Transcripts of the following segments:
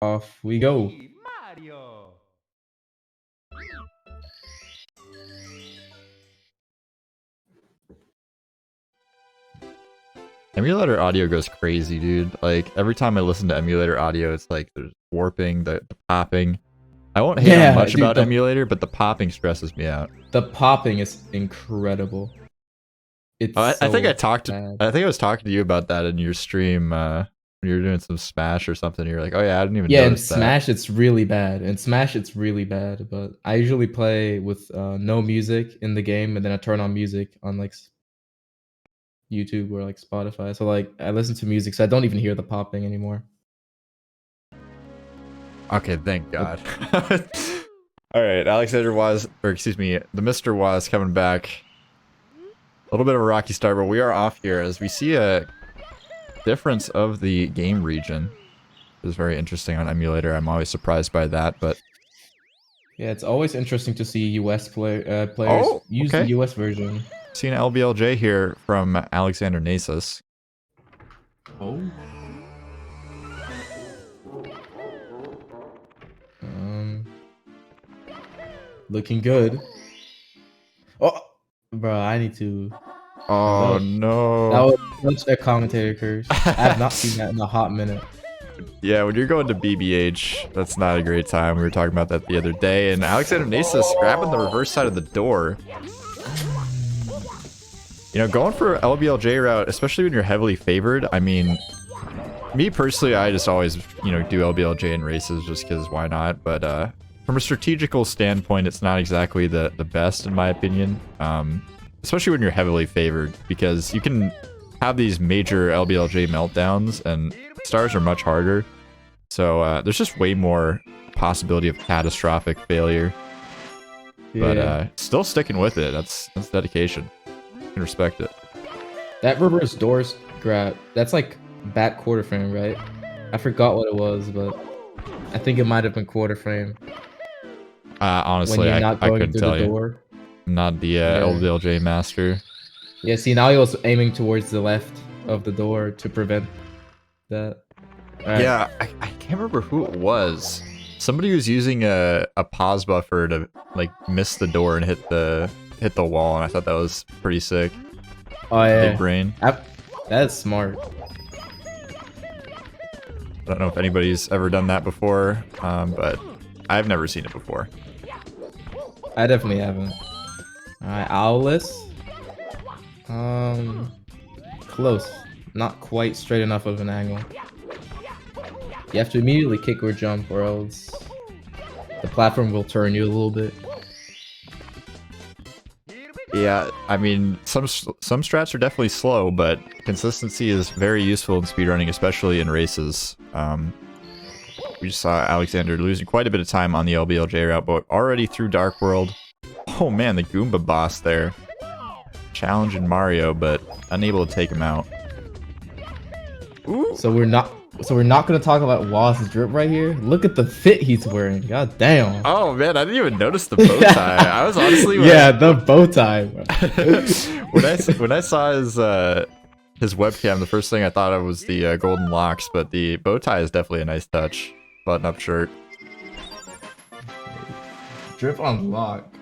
Off we go. Mario. Emulator audio goes crazy, dude. Like, every time I listen to emulator audio, it's like there's warping, the popping. I won't hate on much dude, about emulator, but the popping stresses me out. The popping is incredible. It's I think so I talked. bad. I think I was talking to you about that in your stream when you were doing some Smash or something. You're like, "Oh yeah, I didn't even Yeah, in notice that." Smash it's really bad. In Smash it's really bad, but I usually play with no music in the game, and then I turn on music on like YouTube or like Spotify. So like I listen to music, so I don't even hear the popping anymore. Okay, thank God. All right, Alexander was, or excuse me, the TheMrWa is coming back. A little bit of a rocky start, but we are off here as we see a difference of the game region. It is very interesting on emulator. I'm always surprised by that, but Yeah, it's always interesting to see US players use the US version. Seeing LBLJ here from AlexanderNasis. Oh. Looking good. Oh, bro, I need to. Oh no! That was such a commentator curse. I have not seen that in a hot minute. Yeah, when you're going to BBH, that's not a great time. We were talking about that the other day, and AlexanderNasis grabbing the reverse side of the door. You know, going for LBLJ route, especially when you're heavily favored. I mean, me personally, I just always, you know, do LBLJ in races just because why not? But from a strategical standpoint, it's not exactly the best in my opinion. Especially when you're heavily favored, because you can have these major LBLJ meltdowns, and stars are much harder. So there's just way more possibility of catastrophic failure. Yeah. But still sticking with it. That's dedication. You can respect it. That reverse doors grab, that's like back quarter frame, right? I forgot what it was, but I think it might have been quarter frame. Honestly, I couldn't tell you. I'm not the LBLJ master. Yeah, see, now he was aiming towards the left of the door to prevent that. Right. Yeah, I can't remember who it was. Somebody was using a pause buffer to like miss the door and hit the wall, and I thought that was pretty sick. Oh yeah, big brain. That's smart. I don't know if anybody's ever done that before, but I've never seen it before. I definitely haven't. Alright, Owless. Close. Not quite straight enough of an angle. You have to immediately kick or jump, or else the platform will turn you a little bit. Yeah, I mean, some strats are definitely slow, but consistency is very useful in speedrunning, especially in races. We just saw Alexander losing quite a bit of time on the LBLJ route, but already through Dark World. Oh man, the Goomba boss there. Challenging Mario, but unable to take him out. Ooh. So we're not gonna talk about Wa's drip right here. Look at the fit he's wearing. God damn. Oh man, I didn't even notice the bow tie. I was honestly the bow tie. when I saw his webcam, the first thing I thought of was the golden locks, but the bow tie is definitely a nice touch. Button-up shirt. Drip on lock.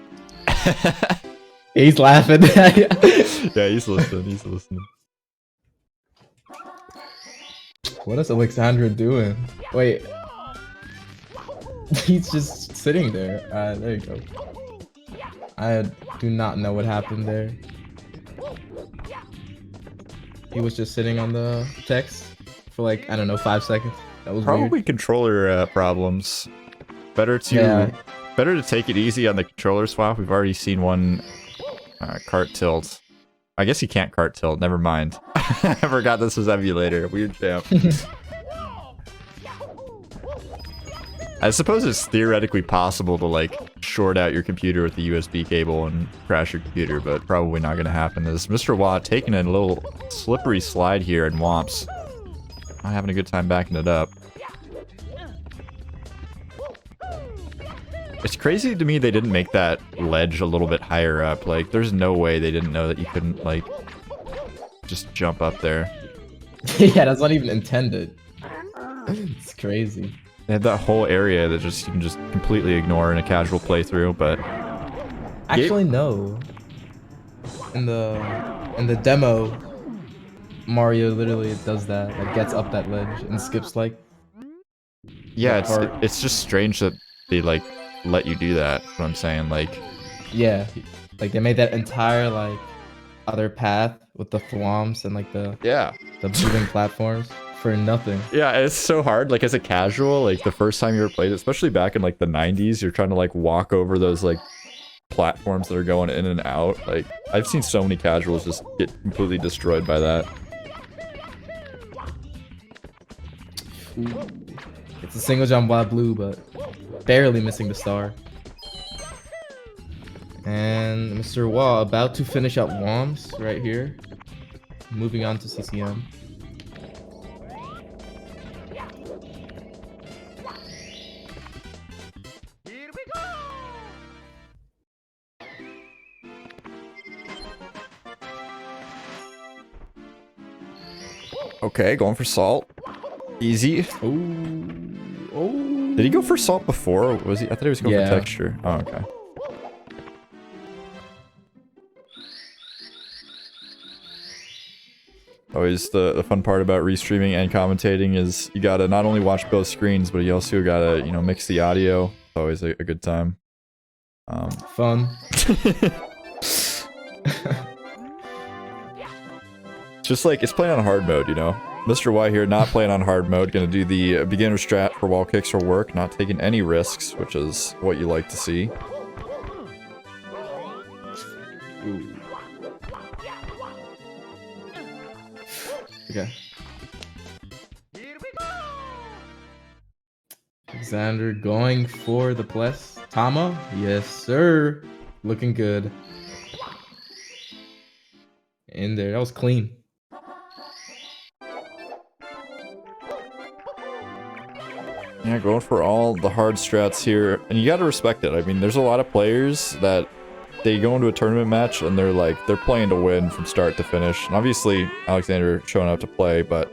He's laughing. Yeah, he's listening. He's listening. What is Alexandra doing? Wait. He's just sitting there. There you go. I do not know what happened there. He was just sitting on the text for like, I don't know, 5 seconds. That was probably weird. Controller problems. Better to take it easy on the controller swap. We've already seen one cart tilt. I guess you can't cart tilt. Never mind. I forgot this was emulator. Weird jump. I suppose it's theoretically possible to like short out your computer with the USB cable and crash your computer, but probably not going to happen. This TheMrWa taking a little slippery slide here in Womps. Not having a good time backing it up. It's crazy to me they didn't make that ledge a little bit higher up. Like, there's no way they didn't know that you couldn't, like, just jump up there. Yeah, that's not even intended. It's crazy. They had that whole area that just you can just completely ignore in a casual playthrough, but Actually, no. In the demo, Mario literally does that. Like gets up that ledge and skips like yeah, that part. it's just strange that they like let you do that. What I'm saying, like, Yeah, like they made that entire like other path with the thwomps and like the yeah. moving platforms for nothing. Yeah, it's so hard. Like as a casual, like the first time you ever played it, especially back in like the 90s, you're trying to like walk over those like platforms that are going in and out. Like I've seen so many casuals just get completely destroyed by that. Ooh. It's a single jump wild blue, but barely missing the star. And TheMrWa about to finish up Woms right here. Moving on to CCM. Okay, going for salt. Easy. Oh. Did he go for salt before? Or was he? I thought he was going for texture. Oh, okay. Always the fun part about restreaming and commentating is you gotta not only watch both screens, but you also gotta, you know, mix the audio. It's always a good time. Fun. Just like, it's playing on hard mode, you know? TheMrWa here, not playing on hard mode, gonna do the beginner strat for wall kicks or work, not taking any risks, which is what you like to see. Ooh. Okay. Alexander going for the plus. Tama? Yes, sir. Looking good. In there. That was clean. Yeah, going for all the hard strats here, and you gotta respect it. I mean, there's a lot of players that they go into a tournament match and they're playing to win from start to finish. And obviously, Alexander showing up to play, but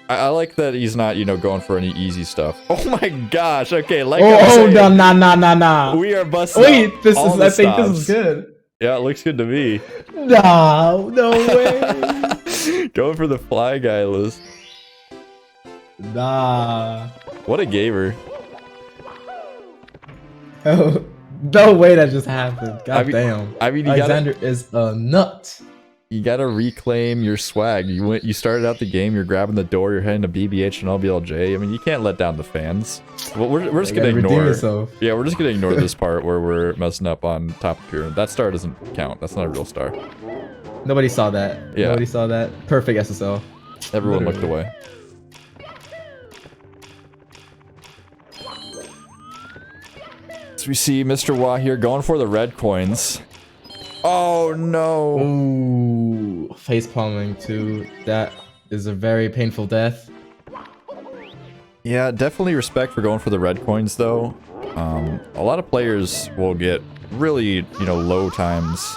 I like that he's not, you know, going for any easy stuff. Oh my gosh! Okay, like nah. we are busting. Wait, I think this is good. Yeah, it looks good to me. No way. Going for the fly guy list. Nah. What a gamer. Oh, no way that just happened. God damn. I mean, Alexander is a nut. You gotta reclaim your swag. You started out the game, you're grabbing the door, you're heading to BBH and LBLJ. I mean, you can't let down the fans. Well, we're just gonna ignore. Yeah, we're just gonna ignore this part where we're messing up on top of pyramid. That star doesn't count. That's not a real star. Nobody saw that. Yeah. Nobody saw that. Perfect SSL. Everyone looked away. So we see TheMrWa here going for the red coins. Oh no! Ooh, face palming too. That is a very painful death. Yeah, definitely respect for going for the red coins though. A lot of players will get really, you know, low times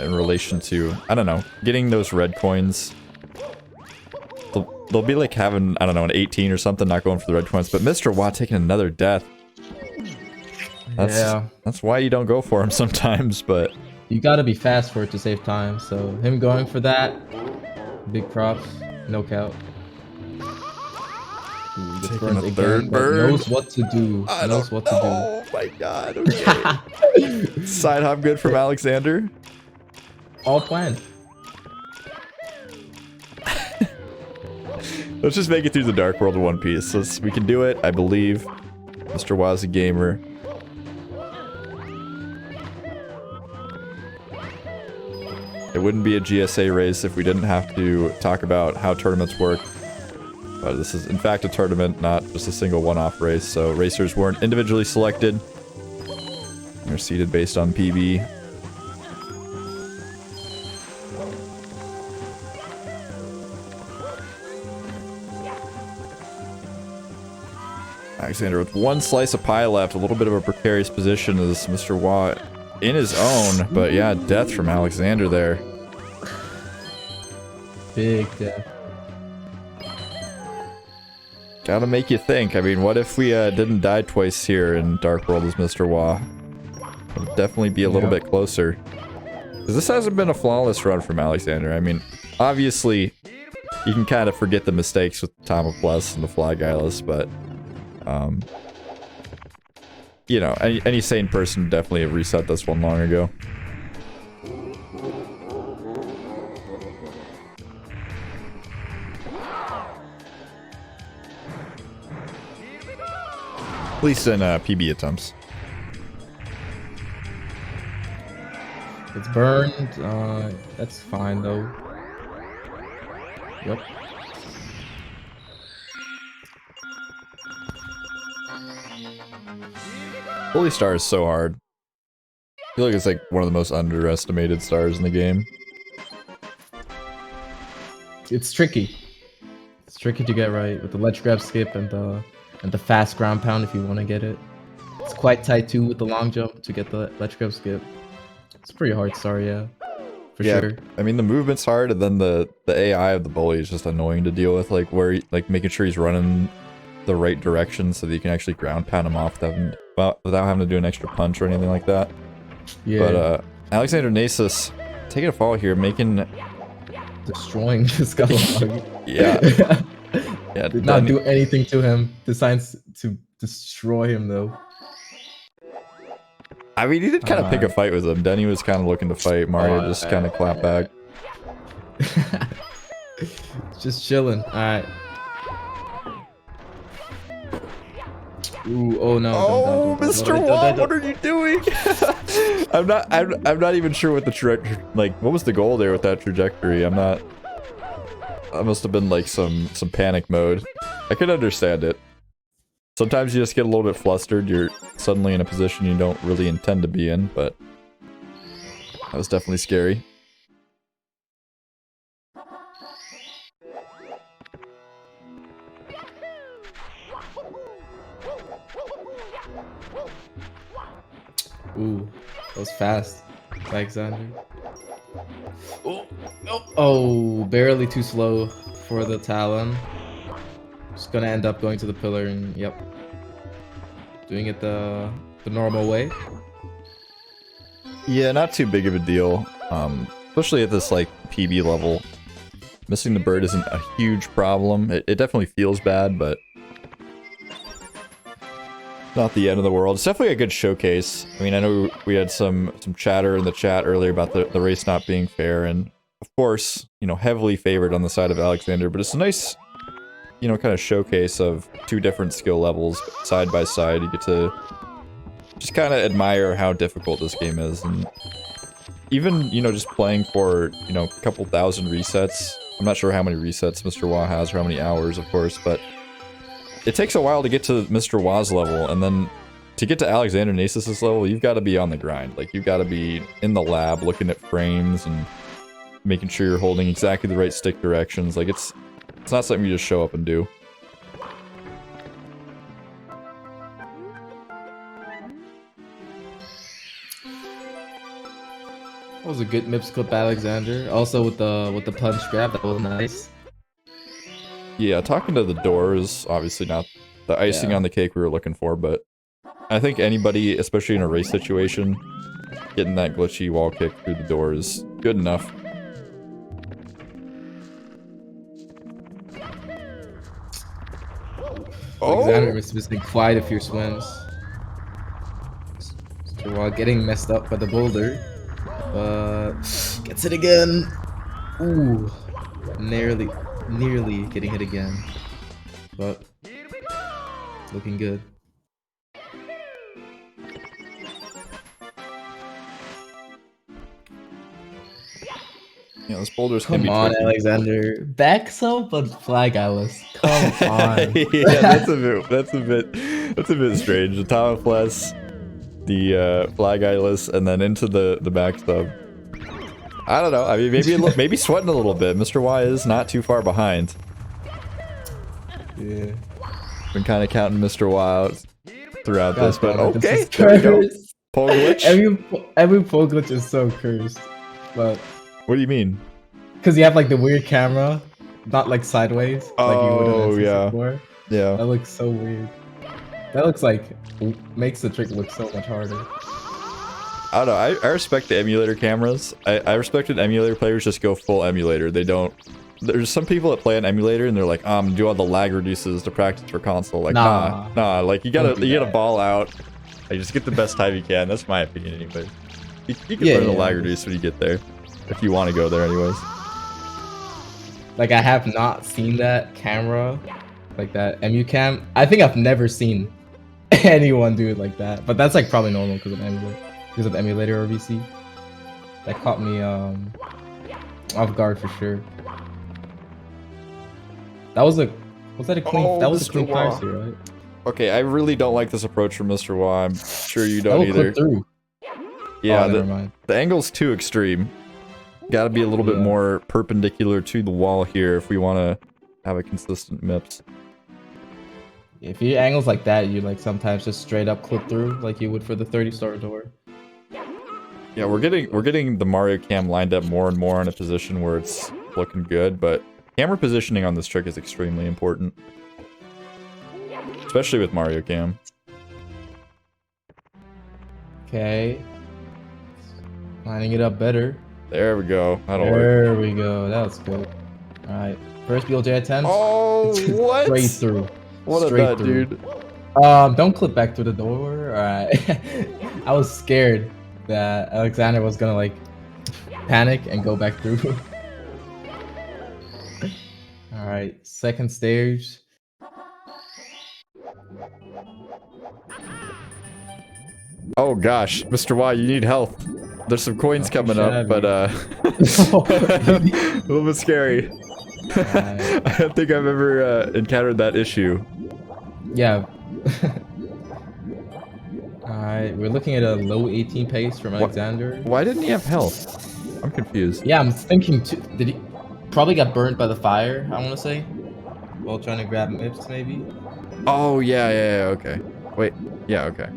in relation to, I don't know, getting those red coins. They'll be like having, I don't know, an 18 or something, not going for the red coins, but TheMrWa taking another death. That's why you don't go for him sometimes, but you gotta be fast for it to save time. So him going for that, big props, no count. Taking a third bird. Knows what to do. Knows what to do. Oh my god. Okay. Side hop good from Alexander. All planned. Let's just make it through the dark world of One Piece. We can do it. I believe. TheMrWa's a gamer. It wouldn't be a GSA race if we didn't have to talk about how tournaments work. But this is, in fact, a tournament, not just a single one-off race, so racers weren't individually selected. They're seeded based on PB. Alexander with one slice of pie left, a little bit of a precarious position as TheMrWa in his own, but yeah, death from Alexander there. Big death. Gotta make you think. I mean, what if we didn't die twice here in Dark World as TheMrWa? It would definitely be a little bit closer. Because this hasn't been a flawless run from Alexander. I mean, obviously, you can kind of forget the mistakes with Time of Plus and the Flag Eyeless, but, you know, any sane person would definitely have reset this one long ago. At least in PB attempts. It's burned. That's fine though. Yep. Holy Star is so hard. I feel like it's like one of the most underestimated stars in the game. It's tricky. It's tricky to get right with the ledge grab skip and the fast ground pound if you want to get it. It's quite tight too with the long jump to get the ledge grab skip. It's a pretty hard star, yeah. For sure. I mean, the movement's hard, and then the AI of the bully is just annoying to deal with. Like making sure he's running the right direction so that you can actually ground pound him off without having to do an extra punch or anything like that. Yeah. But AlexanderNasis taking a fall here, destroying the Skull. Yeah. Yeah. Did not do anything to him. Decides to destroy him though. I mean, he did kind of pick a fight with him. Denny was kind of looking to fight. Mario just kind of clapped back. Just chilling. Alright. Ooh, oh no. Oh, TheMrWa, what are you doing? I'm not even sure what the trajectory, like, what was the goal there with that trajectory? I must have been like some panic mode. I could understand it. Sometimes you just get a little bit flustered, you're suddenly in a position you don't really intend to be in, but that was definitely scary. Ooh, that was fast, Alexander. Oh, barely too slow for the Talon. Just gonna end up going to the pillar and yep, doing it the normal way. Yeah, not too big of a deal. Especially at this like PB level, missing the bird isn't a huge problem. It definitely feels bad, but not the end of the world. It's definitely a good showcase. I mean, I know we had some chatter in the chat earlier about the race not being fair, and of course, you know, heavily favored on the side of Alexander, but it's a nice, you know, kind of showcase of two different skill levels side by side. You get to just kind of admire how difficult this game is, and even, you know, just playing for, you know, a couple thousand resets. I'm not sure how many resets TheMrWa has or how many hours, of course, but it takes a while to get to TheMrWa's level, and then to get to AlexanderNasis's level, you've got to be on the grind. Like, you've got to be in the lab looking at frames and making sure you're holding exactly the right stick directions. Like, it's not something you just show up and do. That was a good Mips clip, Alexander. Also with the punch grab, that was nice. Yeah, talking to the door is obviously not the icing on the cake we were looking for, but I think anybody, especially in a race situation, getting that glitchy wall kick through the door is good enough. Alexander was missing quite a few swims. While getting messed up by the boulder, but gets it again. Ooh, nearly getting hit again, but looking good. Yeah, those boulders Come can be on, tricky. Alexander. Back up but Flag Eyeless. Come on. Yeah, that's a bit strange. The Tower Plus, the Flag Eyeless, and then into the back stub. I don't know. I mean, maybe sweating a little bit. TheMrWa is not too far behind. Yeah. Been kind of counting TheMrWa out throughout this, but okay. This there we go. Pole glitch. Every pole glitch is so cursed. But what do you mean? Because you have like the weird camera, not like sideways, like you would in N64. Yeah. That looks so weird. That looks like makes the trick look so much harder. I don't know. I respect the emulator cameras. I respect when emulator players just go full emulator. They don't. There's some people that play an emulator and they're like, do all the lag reduces to practice for console. Like, nah. Like you gotta ball out. Like just get the best time you can. That's my opinion, anyway. You can learn the lag reduce when you get there, if you want to go there, anyways. Like I have not seen that camera, like that emu cam. I think I've never seen anyone do it like that. But that's like probably normal because of emulator or VC. That caught me off guard for sure. That was a clean that was a clean fire suit, right? Okay, I really don't like this approach from Mr. I'm sure you don't either. Through. Yeah, the angle's too extreme. Gotta be a little bit more perpendicular to the wall here if we want to have a consistent MIPS. If your angles like that, you like sometimes just straight up clip through like you would for the 30-star door. Yeah, we're getting the Mario cam lined up more and more in a position where it's looking good, but camera positioning on this trick is extremely important. Especially with Mario cam. Okay. Lining it up better. There we go. That'll work. There we go. That was good. Alright. First BLJ attempt. Oh, what? Straight through. What a nut, dude. Don't clip back through the door. Alright. I was scared that Alexander was gonna like panic and go back through. Alright, second stage. Oh gosh, Mr. you need health. There's some coins coming up, but a little bit scary. I don't think I've ever encountered that issue. Yeah. Alright, we're looking at a low 18 pace from Alexander. Why didn't he have health? I'm confused. Yeah, I'm thinking too. Did he probably got burnt by the fire, I want to say? While trying to grab MIPS, maybe? Oh, yeah, okay. Wait, yeah, okay.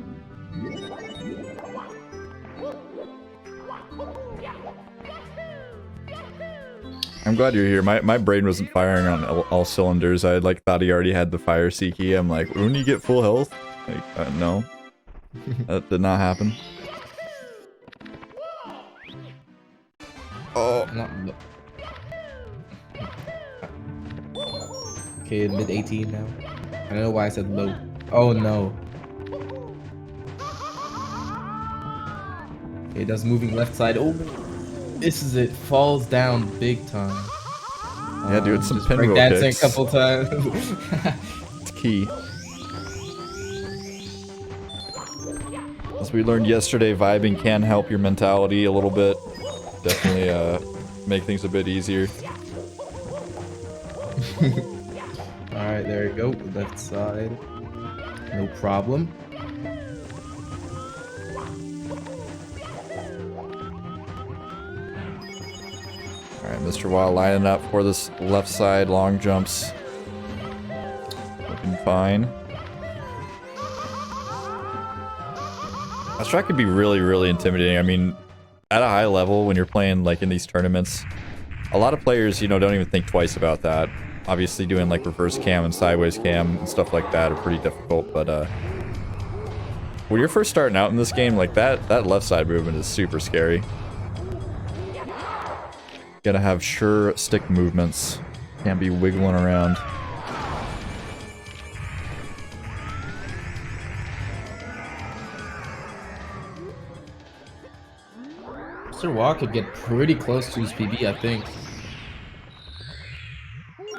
I'm glad you're here. My brain wasn't firing on all cylinders. I like thought he already had the fire C key. I'm like, wouldn't you get full health? Like, no. That did not happen. Oh. Okay, mid 18 now. I don't know why I said low. Oh no. Okay, that's moving left side. Oh, this is it. Falls down big time. Yeah, dude, some pinwheel dancing kicks. a couple times. It's key. As we learned yesterday, vibing can help your mentality a little bit. Definitely make things a bit easier. Alright, there you go. Left side. No problem. Alright, Mr. lining up for this left side long jumps. Looking fine. This track could be really, really intimidating. I mean, at a high level, when you're playing like in these tournaments, a lot of players, don't even think twice about that. Obviously doing like reverse cam and sideways cam and stuff like that are pretty difficult, but when you're first starting out in this game, like that left side movement is super scary. Gotta have sure stick movements. Can't be wiggling around. TheMrWa could get pretty close to his PB, I think.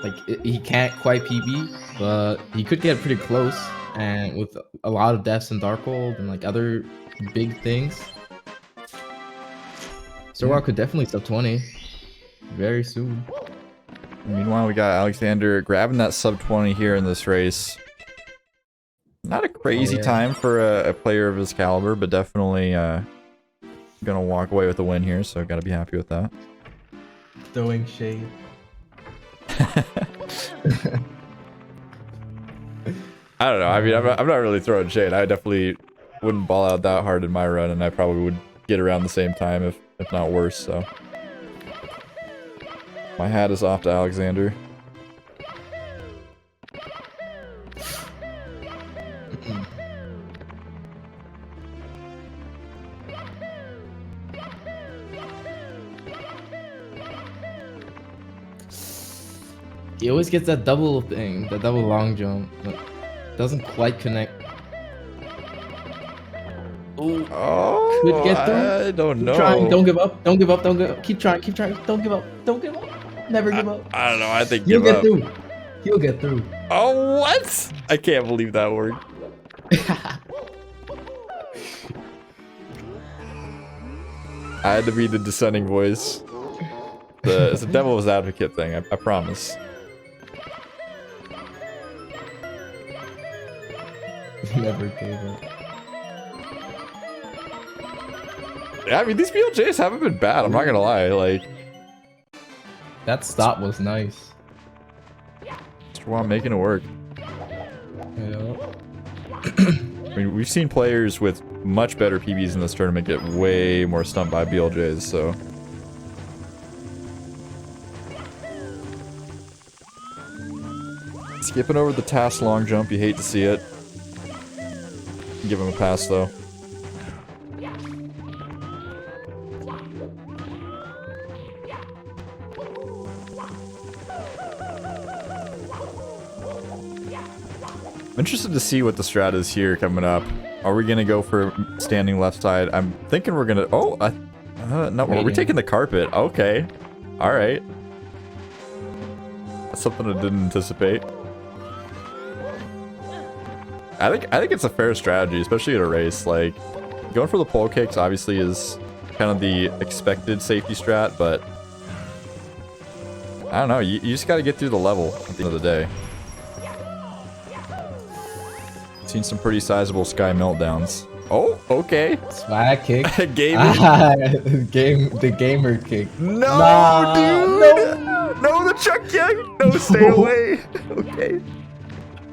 Like, he can't quite PB, but he could get pretty close. And with a lot of deaths in Darkhold and like other big things, TheMrWa could definitely sub 20 very soon. Meanwhile, we got Alexander grabbing that sub 20 here in this race. Not a crazy time for a player of his caliber, but definitely gonna walk away with a win here, so gotta be happy with that. Throwing shade. I don't know. I mean, I'm not really throwing shade. I definitely wouldn't ball out that hard in my run, and I probably would get around the same time, if not worse, so. My hat is off to Alexander. He always gets that double thing, that double long jump, but doesn't quite connect. Ooh, Oh, could get through. I don't Keep know. trying. Don't give up. Don't give up. Don't give up. Keep trying. Keep trying. Don't give up. Don't give up. Never give up. I don't know. I think He'll give get up. through. He'll get through. Oh, what? I can't believe that worked. I had to be the dissenting voice. It's a devil's advocate thing, I promise. Never gave up. Yeah, I mean, these BLJs haven't been bad, I'm not gonna lie, like... That stop was nice. TheMrWa making it work. Yeah. I mean, we've seen players with much better PBs in this tournament get way more stumped by BLJs, so... Skipping over the task long jump, you hate to see it. Give him a pass, though. I'm interested to see what the strat is here coming up. Are we gonna go for standing left side? I'm thinking we're gonna... Oh, no, we're taking the carpet. Okay. Alright. That's something I didn't anticipate. I think it's a fair strategy, especially at a race. Like, going for the pole kicks obviously is kind of the expected safety strat, but... I don't know, you just gotta get through the level at the end of the day. Seen some pretty sizable sky meltdowns. Oh, okay. Swag kick. Gamer. The gamer kick. No, Nah, dude! No, the chuck kick! No, stay away! Okay.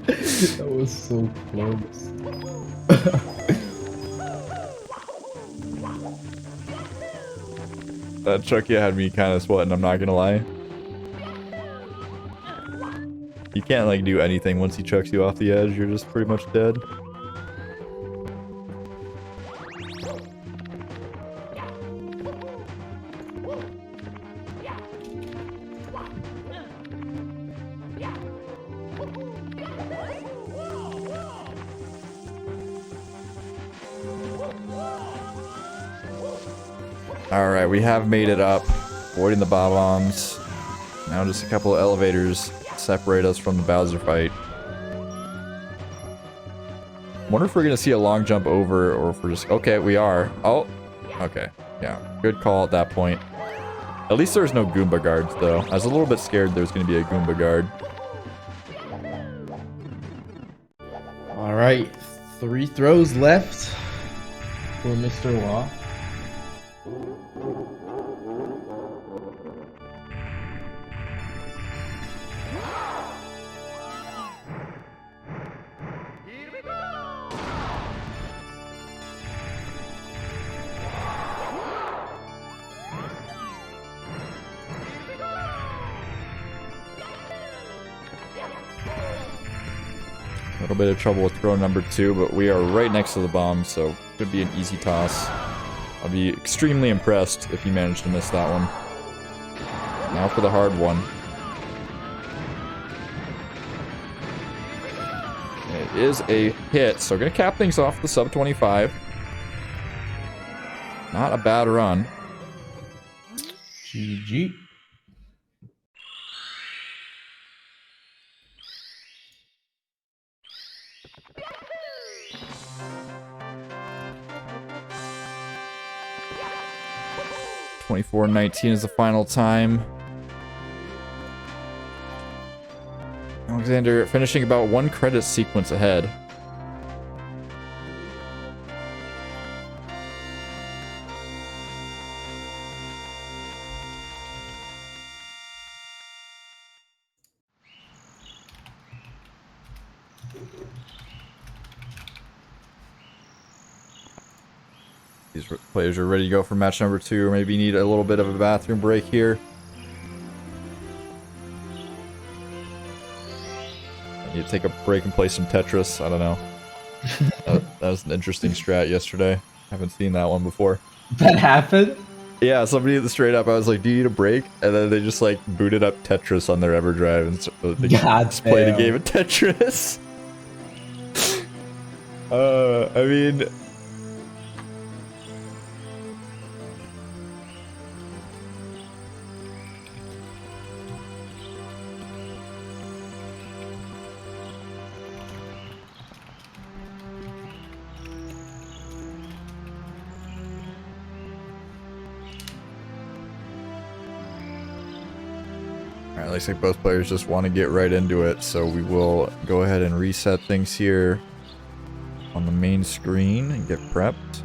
That was so close. That chuck had me kind of sweating, I'm not gonna lie. You can't, like, do anything once he chucks you off the edge, you're just pretty much dead. Alright, we have made it up, avoiding the bob-ombs. Now just a couple of elevators separate us from the Bowser fight. Wonder if we're gonna see a long jump over, or if we're just... Okay, we are. Oh, okay. Yeah, good call at that point. At least there's no Goomba guards, though. I was a little bit scared there was gonna be a Goomba guard. Alright, 3 throws left for TheMrWa. A little bit of trouble with throw number 2, but we are right next to the bomb, so could be an easy toss. I'll be extremely impressed if you manage to miss that one. Now for the hard one. It is a hit, so gonna cap things off the sub 25. Not a bad run. GG. $24.19 is the final time. Alexander finishing about 1 credit sequence ahead. These players are ready to go for match number 2, or maybe need a little bit of a bathroom break here. I need to take a break and play some Tetris, I don't know. That was an interesting strat yesterday. Haven't seen that one before. That happened? Yeah, somebody straight up, I was like, do you need a break? And then they just like booted up Tetris on their EverDrive and so they God just played a game damn. of Tetris. I mean... Alright, looks like both players just want to get right into it, so we will go ahead and reset things here on the main screen and get prepped.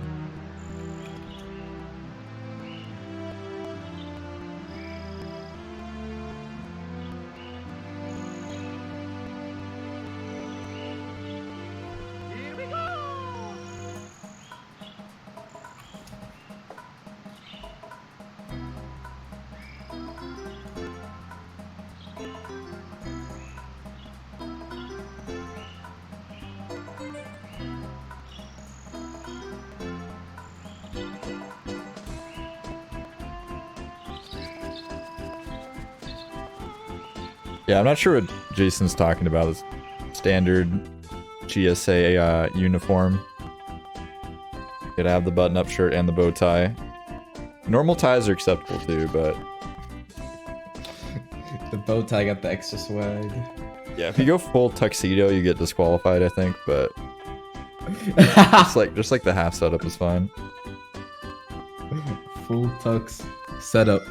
Yeah, I'm not sure what Jason's talking about. This standard GSA uniform. Gotta have the button-up shirt and the bow tie. Normal ties are acceptable too, but... The bow tie got the extra swag. Yeah, if you go full tuxedo, you get disqualified, I think, but... just like the half setup is fine. Full tux setup.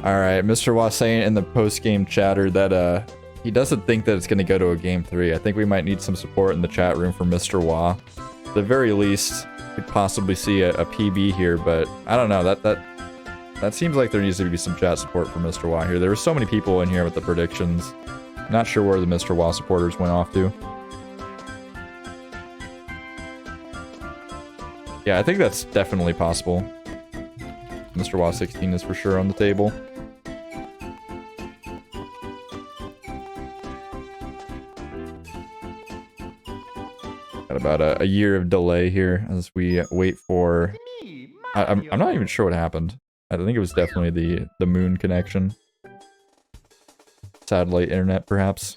Alright, MrWa saying in the post-game chatter that he doesn't think that it's going to go to a game 3. I think we might need some support in the chat room for MrWa. At the very least, could possibly see a PB here, but I don't know, that seems like there needs to be some chat support for MrWa here. There were so many people in here with the predictions. Not sure where the MrWa supporters went off to. Yeah, I think that's definitely possible. MrWa 16 is for sure on the table. Got about a year of delay here as we wait for... I'm not even sure what happened. I think it was definitely the moon connection. Satellite internet, perhaps.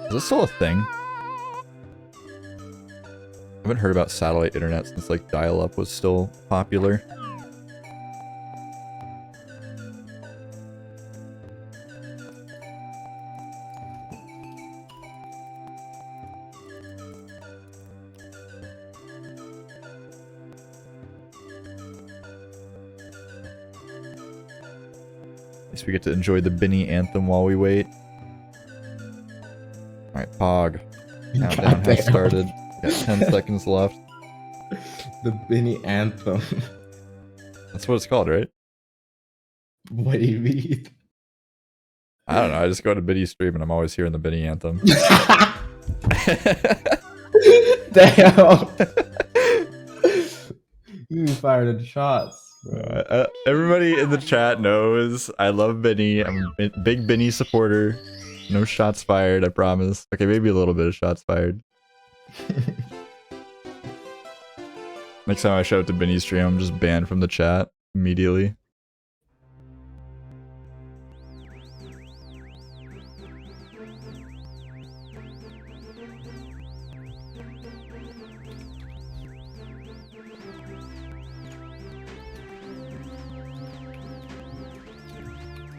Is this still a thing? I haven't heard about satellite internet since like dial-up was still popular. At least we get to enjoy the Binny anthem while we wait. Alright, Pog. Countdown has started. Got 10 seconds left. The Binny anthem. That's what it's called, right? What do you mean? I don't know. I just go to Binny's stream and I'm always hearing the Binny anthem. Damn. You fired the shots, bro. Everybody in the chat knows I love Binny. I'm a big Binny supporter. No shots fired, I promise. Okay, maybe a little bit of shots fired. Next time I show up to Binny's stream, I'm just banned from the chat immediately.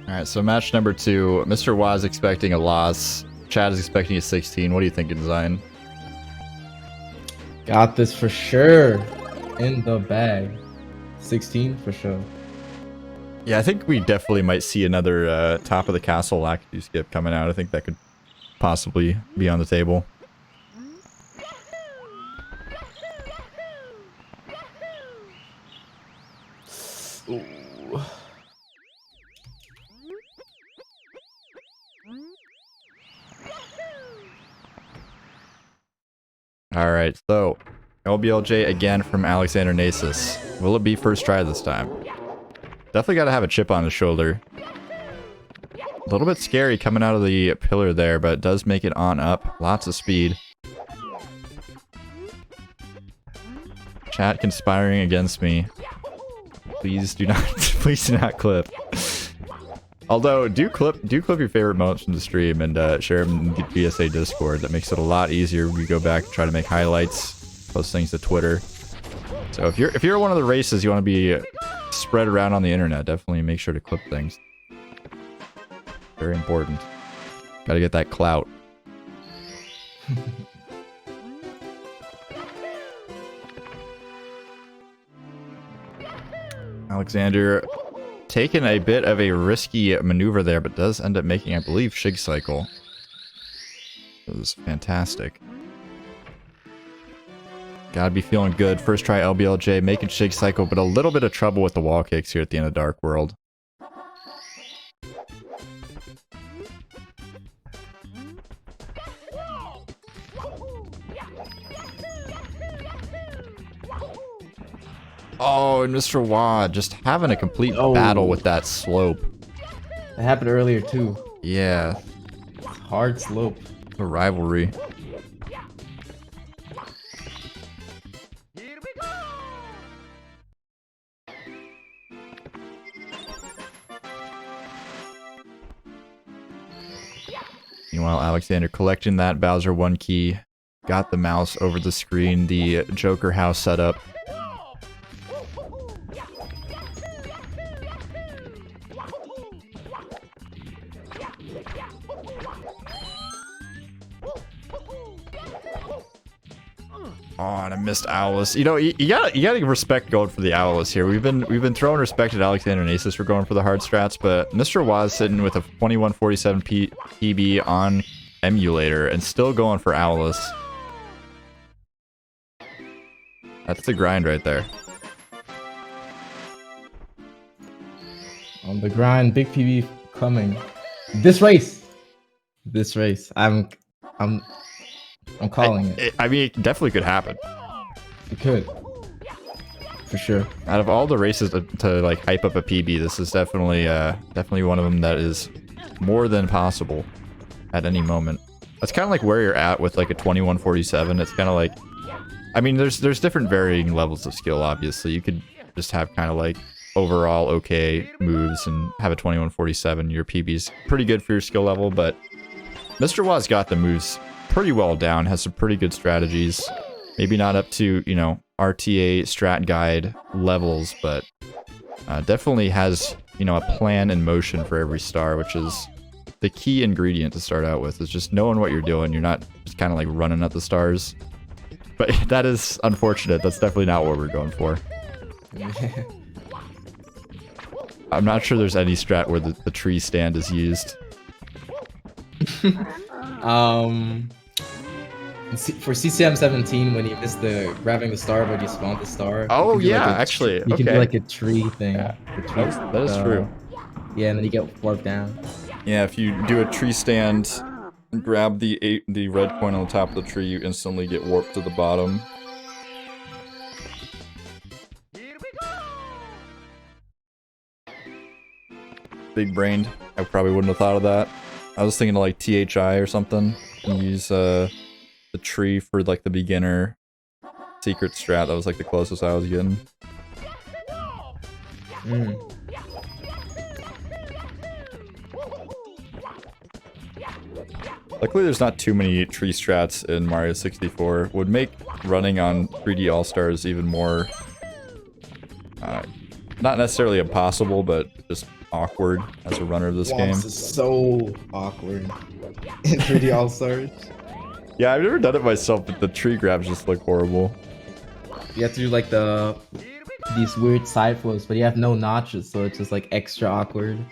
Alright, so match number 2. MrWa is expecting a loss. Chad is expecting a 16. What do you think, Design? Got this for sure. In the bag. 16 for sure. Yeah, I think we definitely might see another top of the castle Lakitu skip coming out. I think that could possibly be on the table. Ooh. All right, so LBLJ again from Alexander Nasis. Will it be first try this time? Definitely got to have a chip on his shoulder. A little bit scary coming out of the pillar there, but it does make it on up. Lots of speed. Chat conspiring against me. Please do not, please do not clip. Although, do clip your favorite moments from the stream and share them in the GSA Discord. That makes it a lot easier when we go back and try to make highlights, post things to Twitter. So if you're one of the races you want to be spread around on the internet, definitely make sure to clip things. Very important. Gotta get that clout. Alexander taking a bit of a risky maneuver there, but does end up making, I believe, Shig Cycle. It was fantastic. Gotta be feeling good. First try LBLJ, making Shig Cycle, but a little bit of trouble with the wall kicks here at the end of Dark World. Oh, and TheMrWa just having a complete battle with that slope. It happened earlier too. Yeah. Hard slope. A rivalry. Meanwhile, Alexander collecting that Bowser 1 key. Got the mouse over the screen, the Joker house setup. Oh, and I missed Owlus. You know, you gotta respect going for the Owlus here. We've been throwing respect at Alexander Nasis for going for the hard strats, but TheMrWa is sitting with a 2147 PB on emulator and still going for Owlus. That's the grind right there. On the grind, big PB coming. This race. I'm calling it. I mean, it definitely could happen. It could. For sure. Out of all the races to like hype up a PB, this is definitely one of them that is more than possible at any moment. That's kind of like where you're at with like a 2147. It's kind of like, I mean, there's different varying levels of skill, obviously. You could just have kind of like overall okay moves and have a 2147. Your PB's pretty good for your skill level, but TheMrWa's got the moves pretty well down, has some pretty good strategies. Maybe not up to, you know, RTA strat guide levels, but definitely has, you know, a plan in motion for every star, which is the key ingredient to start out with, is just knowing what you're doing. You're not just kind of like running at the stars. But that is unfortunate. That's definitely not what we're going for. I'm not sure there's any strat where the tree stand is used. For CCM 17, when you miss the grabbing the star when you spawn the star. Oh yeah, like actually, you can do like a tree thing. Yeah, tree, that is true. Yeah, and then you get warped down. Yeah, if you do a tree stand, and grab the red coin on the top of the tree, you instantly get warped to the bottom. Big brained. I probably wouldn't have thought of that. I was thinking of like THI or something, and use the tree for like the beginner secret strat. That was like the closest I was getting. Luckily there's not too many tree strats in Mario 64. Would make running on 3D All-Stars even more, not necessarily impossible, but just awkward as a runner of this game. This is so awkward in 3D All-Stars. Yeah, I've never done it myself, but the tree grabs just look horrible. You have to do like these weird side flows, but you have no notches, so it's just like extra awkward.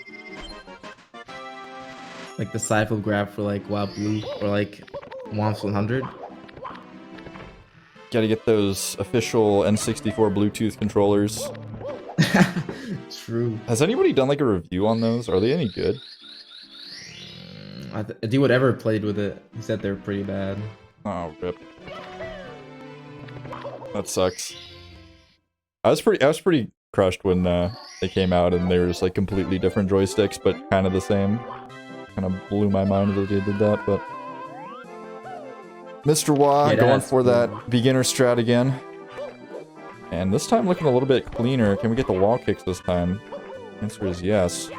Like the side flow grab for like Wild Blue or like Womps 100. Gotta get those official N64 Bluetooth controllers. True. Has anybody done like a review on those? Are they any good? I do whatever played with it. He said they're pretty bad. Oh, rip. That sucks. I was pretty crushed when they came out and they were just like completely different joysticks, but kind of the same. Kind of blew my mind that they did that, but TheMrWa going for that beginner strat again. And this time looking a little bit cleaner. Can we get the wall kicks this time? Answer is yes.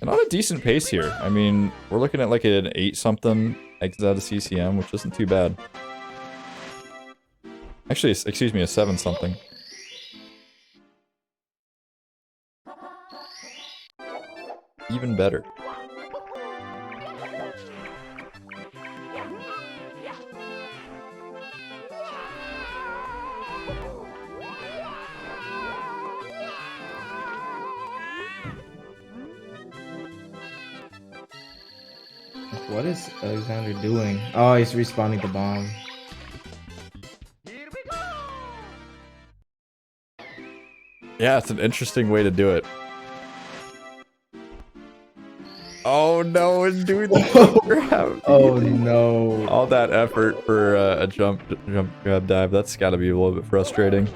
And on a decent pace here. I mean, we're looking at like an 8-something exit out of CCM, which isn't too bad. Actually, excuse me, a 7-something. Even better. What is Alexander doing? Oh, he's respawning the bomb. Yeah, it's an interesting way to do it. Oh no, and doing the grab. Oh no. All that effort for a jump grab dive, that's gotta be a little bit frustrating.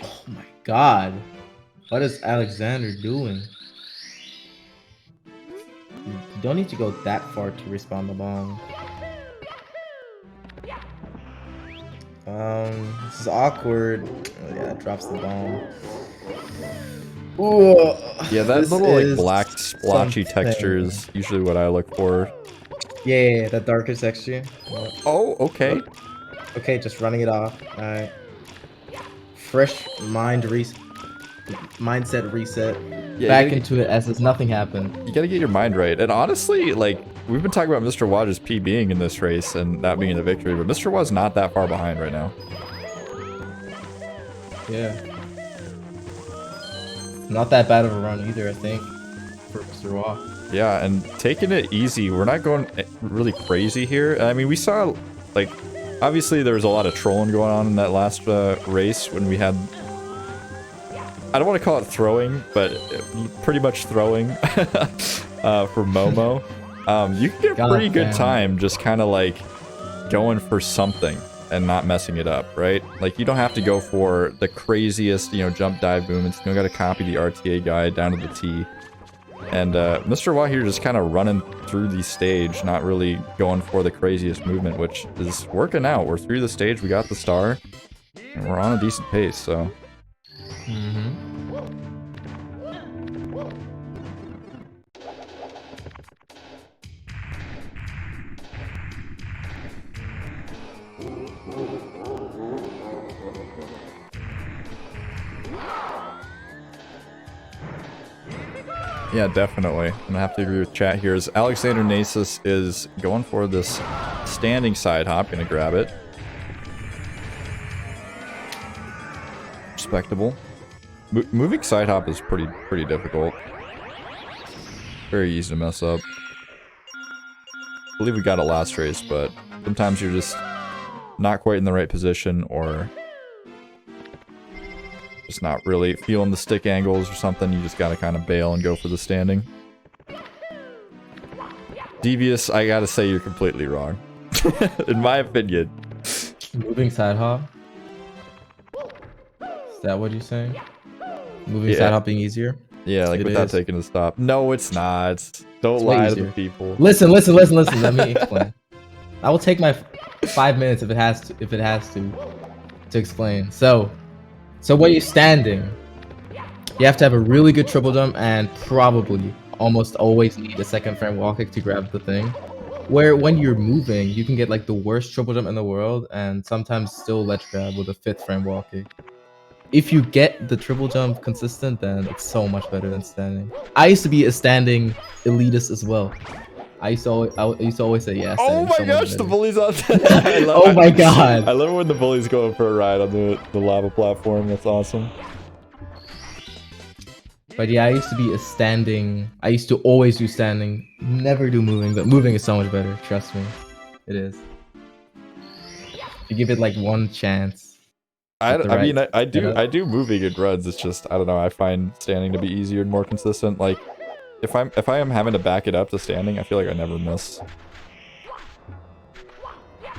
Oh my god. What is Alexander doing? You don't need to go that far to respawn the bomb. This is awkward. Oh, yeah, it drops the bomb. Ooh, yeah, that little like black splotchy texture is usually what I look for. Yeah, that darker texture. Oh, okay. Okay, just running it off. Alright. Fresh mindset reset. Yeah, back into it as if nothing happened. You gotta get your mind right. And honestly, like, we've been talking about TheMrWa just PBing in this race and that being the victory, but TheMrWa's not that far behind right now. Yeah. Not that bad of a run either, I think, for TheMrWa. Yeah, and taking it easy. We're not going really crazy here. I mean, we saw, like, obviously there was a lot of trolling going on in that last race when we had... I don't want to call it throwing, but pretty much throwing for Momo. You can get a pretty good time just kind of like going for something and not messing it up, right? Like you don't have to go for the craziest, you know, jump dive movements. You don't got to copy the RTA guide down to the T. And TheMrWa here just kind of running through the stage, not really going for the craziest movement, which is working out. We're through the stage, we got the star, and we're on a decent pace, so... Yeah, definitely. I'm gonna have to agree with chat here. As AlexanderNasis is going for this standing side hop, gonna grab it. Respectable. Moving side hop is pretty difficult. Very easy to mess up. I believe we got it last race, but sometimes you're just not quite in the right position or just not really feeling the stick angles or something. You just gotta kind of bail and go for the standing. Devious, I gotta say you're completely wrong. In my opinion. Moving side hop? Is that what you're saying? Moving side hopping easier? Yeah, like without taking a stop. No, it's not. Don't lie to the people. Listen. Let me explain. I will take my 5 minutes if it has to explain. So when you're standing, you have to have a really good triple jump and probably almost always need a second frame wall kick to grab the thing. Where when you're moving, you can get like the worst triple jump in the world and sometimes still ledge grab with a 5th frame wall kick. If you get the triple jump consistent, then it's so much better than standing. I used to be a standing elitist as well. I used to always say yes. Oh my gosh, the bully's out there. Oh my god. I love when the bully's going for a ride on the lava platform. That's awesome. But yeah, I used to be a standing. I used to always do standing, never do moving. But moving is so much better. Trust me, it is. You give it like one chance. I mean, I do moving in runs. It's just I don't know. I find standing to be easier and more consistent. Like if I am having to back it up to standing, I feel like I never miss.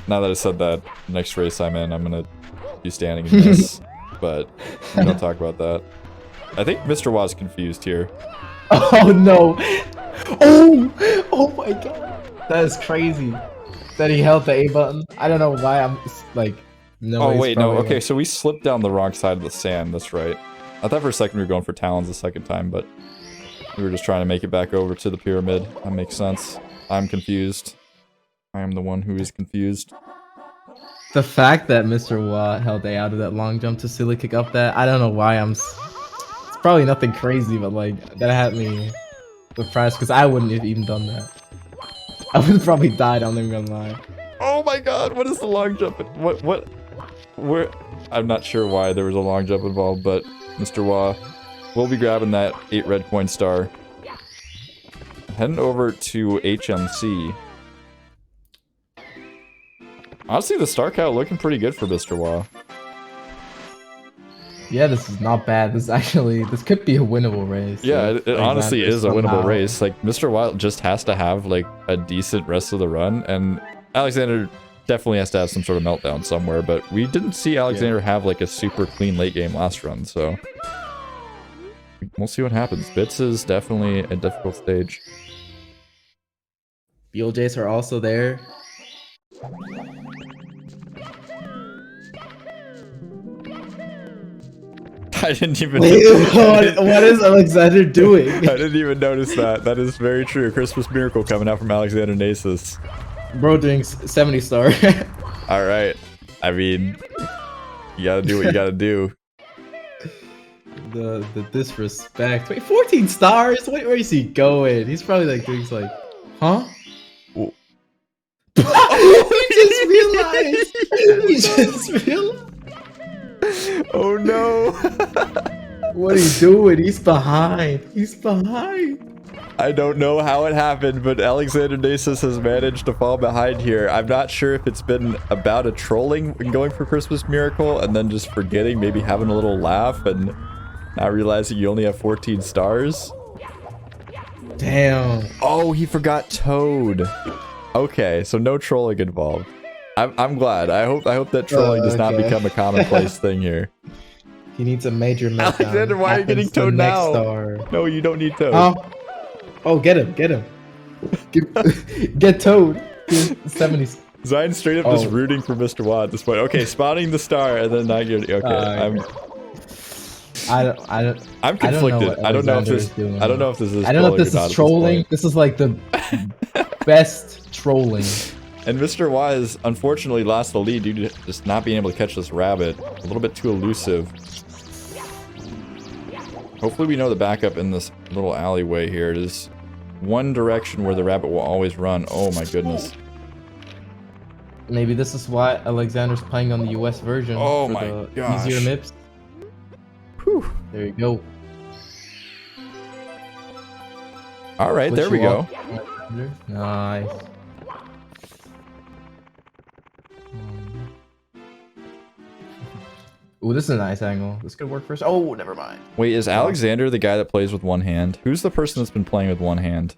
Now that I said that, next race I'm in, I'm gonna be standing in this. But we don't talk about that. I think MrWa's confused here. Oh no! Oh! Oh my god! That is crazy. That he held the A button. I don't know why I'm like. No. Oh wait, no. Okay, so we slipped down the wrong side of the sand. That's right. I thought for a second we were going for talons the second time, but we were just trying to make it back over to the pyramid. That makes sense. I'm confused. I am the one who is confused. The fact that MrWa held A out of that long jump to silly kick up that, I don't know why it's probably nothing crazy, but like, that had me surprised, because I wouldn't have even done that. I would have probably died, I'm not even gonna lie. Oh my god, what is the long jump? Where? I'm not sure why there was a long jump involved, but MrWa will be grabbing that 8 red coin star. Heading over to HMC. Honestly, the star count looking pretty good for MrWa. Yeah, this is not bad. This could be a winnable race. Yeah, it honestly is a winnable somehow. race. Like, MrWa just has to have, like, a decent rest of the run, and Alexander definitely has to have some sort of meltdown somewhere, but we didn't see Alexander have, like, a super clean late game last run, so... We'll see what happens. Bits is definitely a difficult stage. BLJs are also there. I didn't even... What is Alexander doing? I didn't even notice that. That is very true. Christmas Miracle coming out from AlexanderNasis. Bro doing 70 star. Alright. I mean, you gotta do what you gotta do. The disrespect. Wait, 14 stars? Wait, where is he going? He's probably like doing like, huh? Whoa. He just realized. He just realized. Oh no. What are you doing? He's behind. He's behind. I don't know how it happened, but AlexanderNasis has managed to fall behind here. I'm not sure if it's been about a trolling and going for Christmas Miracle and then just forgetting, maybe having a little laugh and not realizing you only have 14 stars. Damn. Oh, he forgot Toad. Okay, so no trolling involved. I'm glad. I hope that trolling does not become a commonplace thing here. He needs a major meltdown. Alexander, why are you getting Toad now? Star. No, you don't need Toad. Oh, get him, get him. Get Toad. 70s. Zion straight up just rooting for MrWa at this point. Okay, spotting the star and then not getting. Okay, I'm conflicted. I don't know if this is. I don't know if this is trolling. This is like the best trolling. And MrWa has unfortunately lost the lead due to just not being able to catch this rabbit. A little bit too elusive. Hopefully we know the backup in this little alleyway here. It is one direction where the rabbit will always run. Oh my goodness. Maybe this is why Alexander's playing on the US version. Oh for my the gosh. easier MIPS. Whew. There you go. Alright, there we go. Nice. Ooh, this is a nice angle. This could work first. Oh, never mind. Wait, is Alexander the guy that plays with one hand? Who's the person that's been playing with one hand?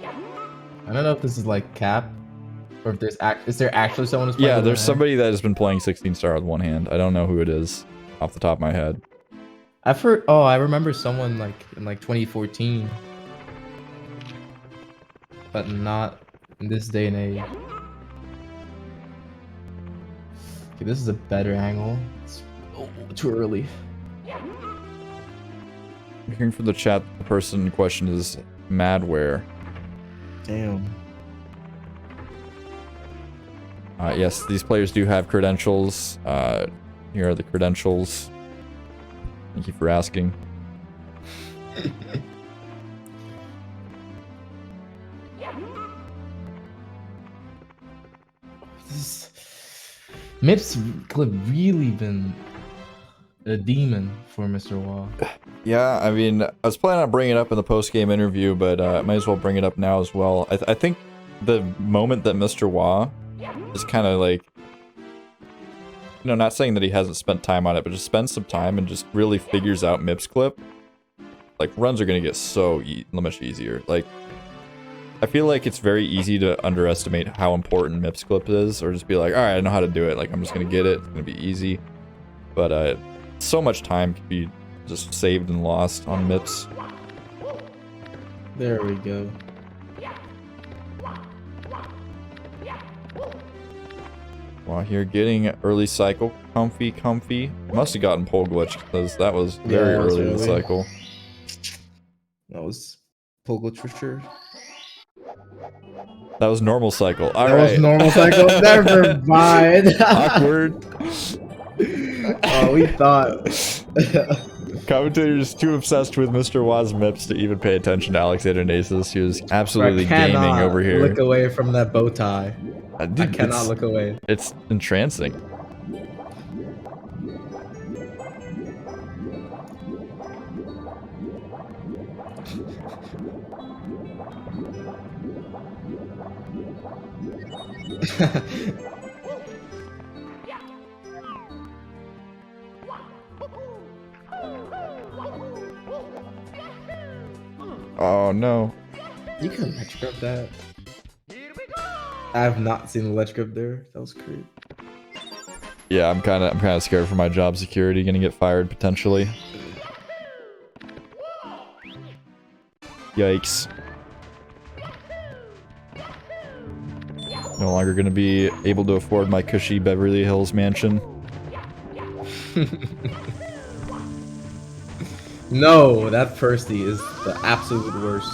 I don't know if this is like cap, or if is there actually someone who's playing Yeah, with there's one somebody that has been playing 16 star with one hand. I don't know who it is off the top of my head. I've heard. Oh, I remember someone like in like 2014, but not in this day and age. Okay, this is a better angle. It's too early. I'm hearing from the chat, the person in question is Madware. Damn. Yes, these players do have credentials. Here are the credentials. Thank you for asking. MIPS could have really been a demon for MrWa. Yeah, I mean, I was planning on bringing it up in the post-game interview, but I might as well bring it up now as well. I think the moment that MrWa is kind of like, you know, not saying that he hasn't spent time on it, but just spends some time and just really figures out MIPS clip, like, runs are going to get so much easier. Like, I feel like it's very easy to underestimate how important MIPS clip is, or just be like, all right, I know how to do it. Like, I'm just gonna get it. It's gonna be easy. But so much time can be just saved and lost on MIPS. There we go. While here getting early cycle, comfy. Must have gotten pole glitch because that was very early in the cycle. That was pole glitch for sure. That was normal cycle. All that right. was normal cycle. Never mind. Awkward. Oh, we thought. Commentator's too obsessed with MrWa's MIPS to even pay attention to Alexander Nasis. He was absolutely gaming over here. Look away from that bow tie. Dude, I cannot look away. It's entrancing. Oh no. You can electric up that. I have not seen electric up there. That was crazy. Yeah, I'm kind of scared for my job security. Gonna get fired potentially. Yikes. No longer gonna be able to afford my cushy Beverly Hills mansion. No, that Percy is the absolute worst.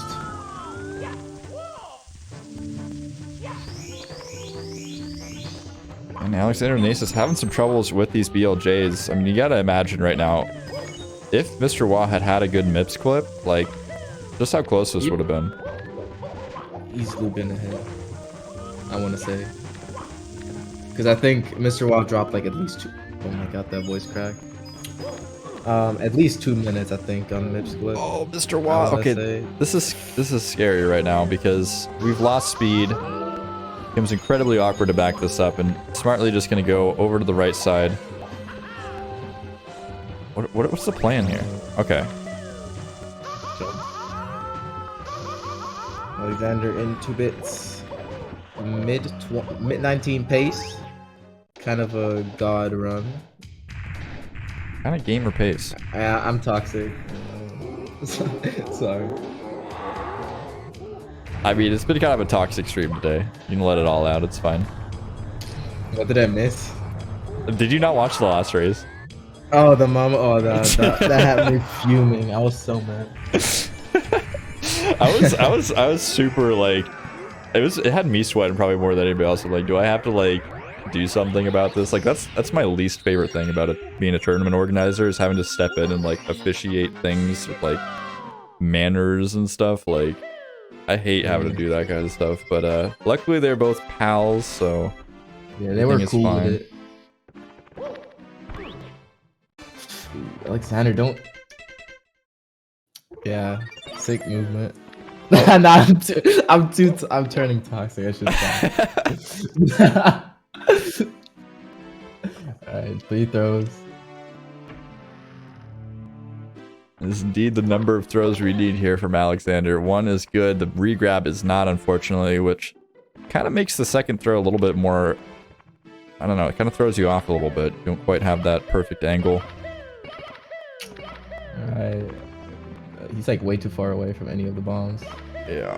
And Alexander Nasis having some troubles with these BLJs. I mean, you gotta imagine right now, if MrWa had had a good MIPS clip, like, just how close this would have been. Easily been ahead, I want to say. Because I think MrWa dropped like at least 2. Oh my god, that voice crack. At least 2 minutes, I think, on MIPS clip. Oh, MrWa. Okay, this is scary right now because we've lost speed. It was incredibly awkward to back this up, and smartly just gonna go over to the right side. What's the plan here? Okay. Alexander in 2 bits. Mid 19 pace. Kind of a god run. Kind of gamer pace. I'm toxic. Sorry. I mean, it's been kind of a toxic stream today. You can let it all out. It's fine. What did I miss? Did you not watch the last race? Oh, the mama. Oh, that had me fuming. I was so mad. I was super like, it had me sweating probably more than anybody else. I'm like, do I have to like do something about this? Like that's my least favorite thing about it being a tournament organizer, is having to step in and like officiate things with like manners and stuff. Like, I hate having to do that kind of stuff, but luckily they're both pals, so yeah, they were cool with it. Alexander, don't. Yeah, sick movement. Nah, I'm turning toxic. I should stop. Alright, 3 throws. This is indeed the number of throws we need here from Alexander. 1 is good, the regrab is not, unfortunately, which kind of makes the second throw a little bit more, I don't know, it kind of throws you off a little bit. You don't quite have that perfect angle. Alright. He's like way too far away from any of the bombs. Yeah.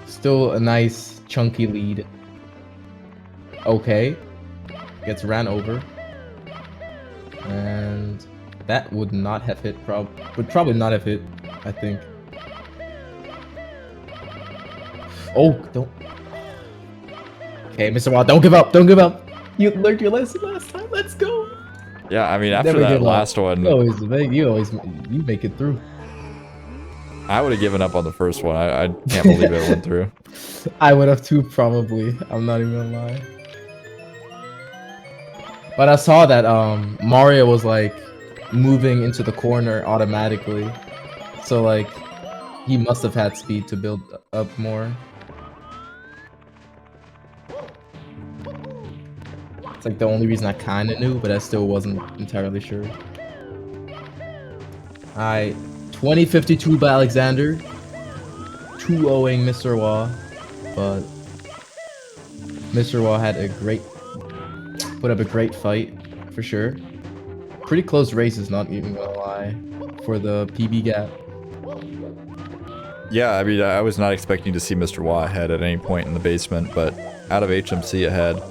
Still a nice chunky lead. Okay. Gets ran over. And that would not have hit, would probably not have hit, I think. Oh, don't. Okay, MrWa, don't give up, don't give up. You learned your lesson last time, let's go. Yeah, I mean, after that last one, you make it through. I would have given up on the first one. I can't believe it went through. I would have too, probably. I'm not even gonna lie. But I saw that Mario was like moving into the corner automatically, so like he must have had speed to build up more. It's like the only reason I kind of knew, but I still wasn't entirely sure. Alright, 2052 by Alexander. 2-0ing MrWa, but MrWa had put up a great fight for sure. Pretty close races, not even gonna lie, for the PB gap. Yeah, I mean, I was not expecting to see MrWa ahead at any point in the basement, but out of HMC ahead.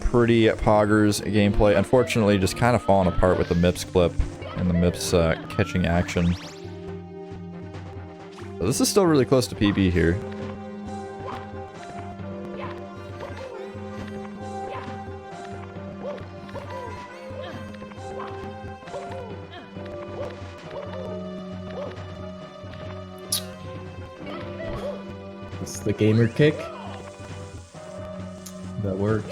Pretty poggers gameplay. Unfortunately, just kind of falling apart with the MIPS clip and the MIPS catching action. But this is still really close to PB here. It's the gamer kick. That works.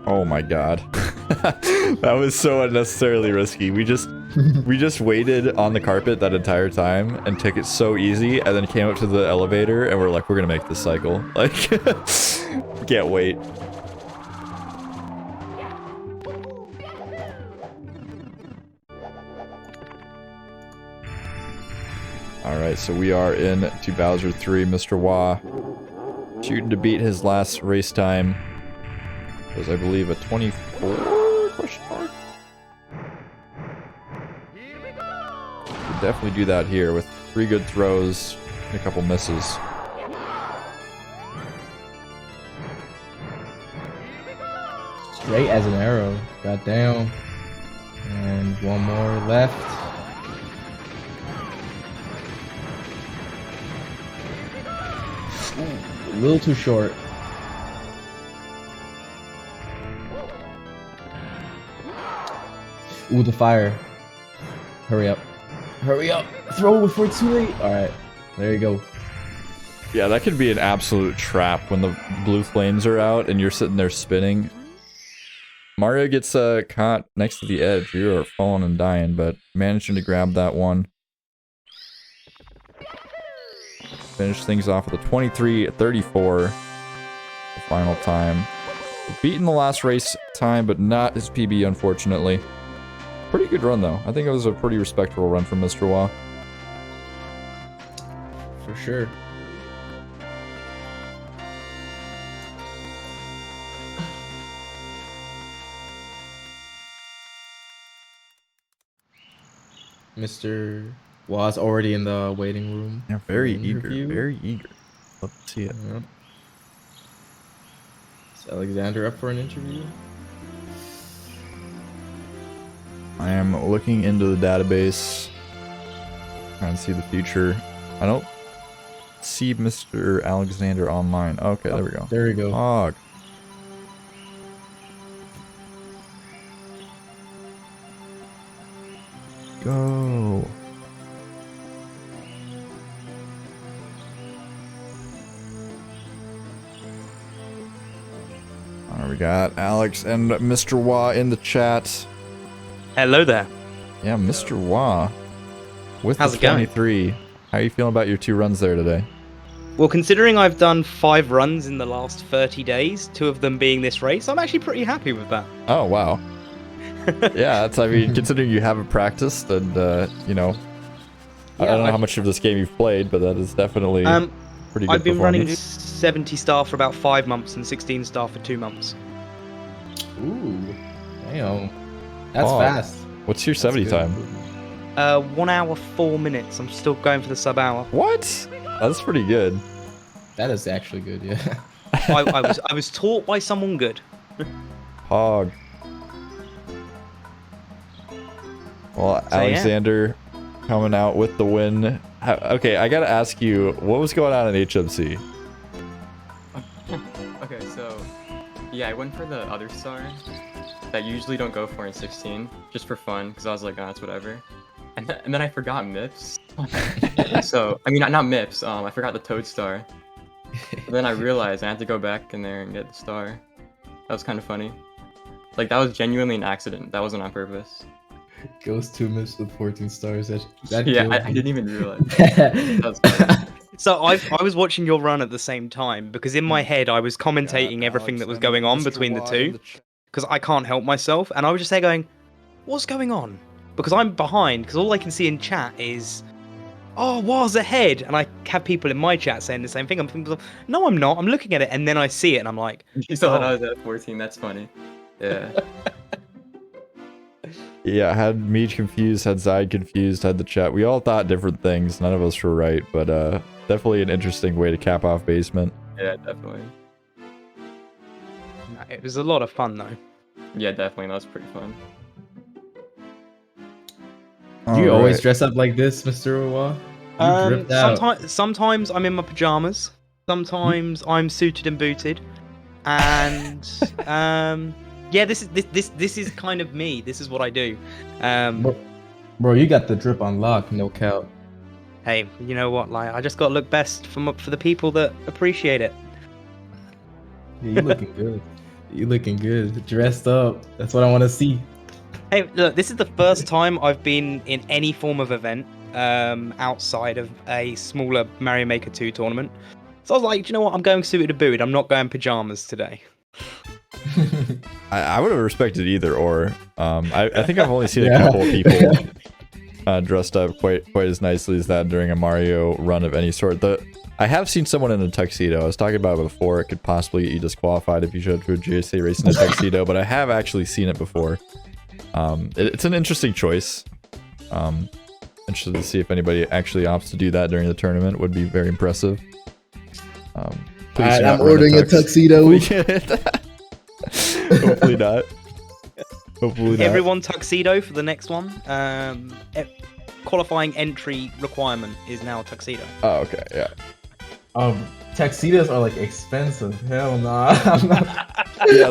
Oh my god. That was so unnecessarily risky. We just waited on the carpet that entire time and took it so easy, and then came up to the elevator and we're like, we're gonna make this cycle. Like, can't wait. Alright, so we are in to Bowser 3. MrWa shooting to beat his last race time. Was, I believe, a 24 question mark? Could definitely do that here with 3 good throws and a couple misses. Straight as an arrow. Got down. And one more left. Ooh, a little too short. Ooh, the fire. Hurry up. Hurry up. Throw before it's too late. Alright. There you go. Yeah, that could be an absolute trap when the blue flames are out and you're sitting there spinning. Mario gets caught next to the edge. You are falling and dying, but managing to grab that one. Finish things off with a 23-34. The final time. Beating the last race time, but not his PB, unfortunately. Pretty good run, though. I think it was a pretty respectable run from MrWa. For sure. MrWa's already in the waiting room. Yeah, very eager. Very eager. Love to see it. Yep. Is Alexander up for an interview? I am looking into the database, trying to see the future. I don't see Mr. Alexander online. Okay, there we go. There we go. Hog. Go. Alright, we got Alex and MrWa in the chat. Hello there. Yeah, MrWa with How's the it going? 23. How are you feeling about your 2 runs there today? Well, considering I've done 5 runs in the last 30 days, 2 of them being this race, I'm actually pretty happy with that. Oh, wow. Yeah, that's, I mean, considering you haven't practiced and, you know, I don't know how much of this game you've played, but that is definitely pretty good I've been running performance. 70 star for about 5 months and 16 star for 2 months. Ooh. Damn. That's Oh, fast. What's your 70 good. time? 1 hour 4 minutes. I'm still going for the sub hour. What? That's pretty good. That is actually good, yeah. I was taught by someone good. Hog. Well, So, yeah. Alexander coming out with the win. Okay, I gotta ask you, what was going on in HMC? Okay, so yeah, I went for the other star that you usually don't go for in 16, just for fun, because I was like, oh, that's whatever. And then I forgot MIPS. So, I mean, not MIPS, I forgot the Toad star. But then I realized I had to go back in there and get the star. That was kind of funny. Like, that was genuinely an accident. That wasn't on purpose. Goes 2 minutes with 14 stars. That Yeah, killed I me. didn't even realize. That was funny. So I was watching your run at the same time because in my head I was commentating everything that was going on between the two because I can't help myself, and I was just there going, "What's going on?" Because I'm behind. Because all I can see in chat is, "Oh, was ahead," and I have people in my chat saying the same thing. I'm thinking, "No, I'm not. I'm looking at it," and then I see it, and I'm like, You thought I was at 14. That's funny. Yeah. Yeah, had me confused, had Zide confused, had the chat. We all thought different things. None of us were right, but definitely an interesting way to cap off basement. Yeah, definitely. It was a lot of fun though. Yeah, definitely. That was pretty fun. Do you always dress up like this, Mr. Wa? You dripped out. Sometimes I'm in my pajamas. Sometimes I'm suited and booted, and yeah, this is kind of me. This is what I do. Bro, you got the drip on lock, no cap. Hey, you know what? Like, I just got to look best for the people that appreciate it. Yeah, you looking good. You looking good. Dressed up. That's what I want to see. Hey, look, this is the first time I've been in any form of event outside of a smaller Mario Maker 2 tournament. So I was like, do you know what? I'm going suited and booted. I'm not going pajamas today. I would have respected either or. I think I've only seen a couple of people dressed up quite as nicely as that during a Mario run of any sort. I have seen someone in a tuxedo. I was talking about it before. It could possibly get you disqualified if you showed up to a GSA race in a tuxedo, but I have actually seen it before. It's an interesting choice. Interested to see if anybody actually opts to do that during the tournament. Would be very impressive. I'm ordering a tuxedo. Hopefully not. Hopefully not. Everyone tuxedo for the next one. Qualifying entry requirement is now a tuxedo. Oh, okay, yeah. Tuxedos are like expensive. Hell nah. I'm not. Yeah,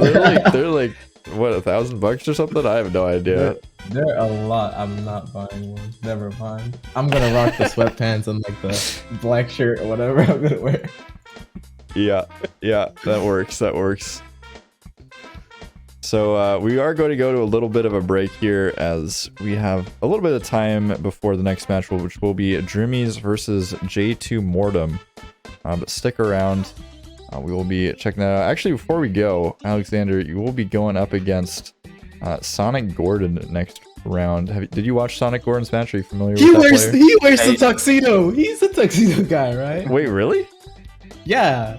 they're like what, $1,000 or something? I have no idea. They're a lot. I'm not buying one. Never mind. I'm gonna rock the sweatpants and like the black shirt or whatever I'm gonna wear. Yeah, that works. So we are going to go to a little bit of a break here as we have a little bit of time before the next match, which will be Dreamies versus J2 Mortem. But stick around. We will be checking that out. Actually, before we go, Alexander, you will be going up against Sonic Gordon next round. Did you watch Sonic Gordon's match? Are you familiar with that player? He wears the tuxedo. He's the tuxedo guy, right? Wait, really? Yeah.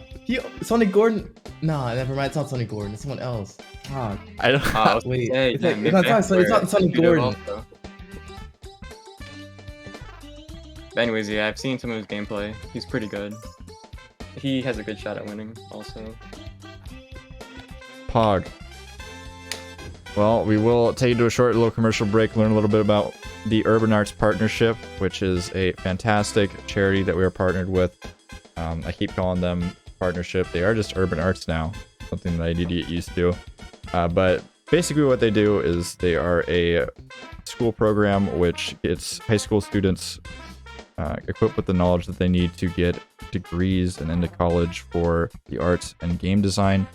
Sonic Gordon. Nah, never mind. It's not Sonic Gordon. It's someone else. Ah, I don't. wait. Hey, It's not Sonic Gordon. But anyways, yeah, I've seen some of his gameplay. He's pretty good. He has a good shot at winning, also. Pog. Well, we will take you to a short little commercial break, learn a little bit about the Urban Arts Partnership, which is a fantastic charity that we are partnered with. I keep calling them partnership. They are just Urban Arts now, something that I need to get used to. But basically what they do is they are a school program which gets high school students equipped with the knowledge that they need to get degrees and into college for the arts and game design.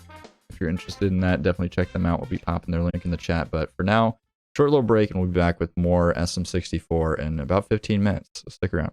If you're interested in that, definitely check them out. We'll be popping their link in the chat. But for now, short little break and we'll be back with more SM64 in about 15 minutes. So stick around.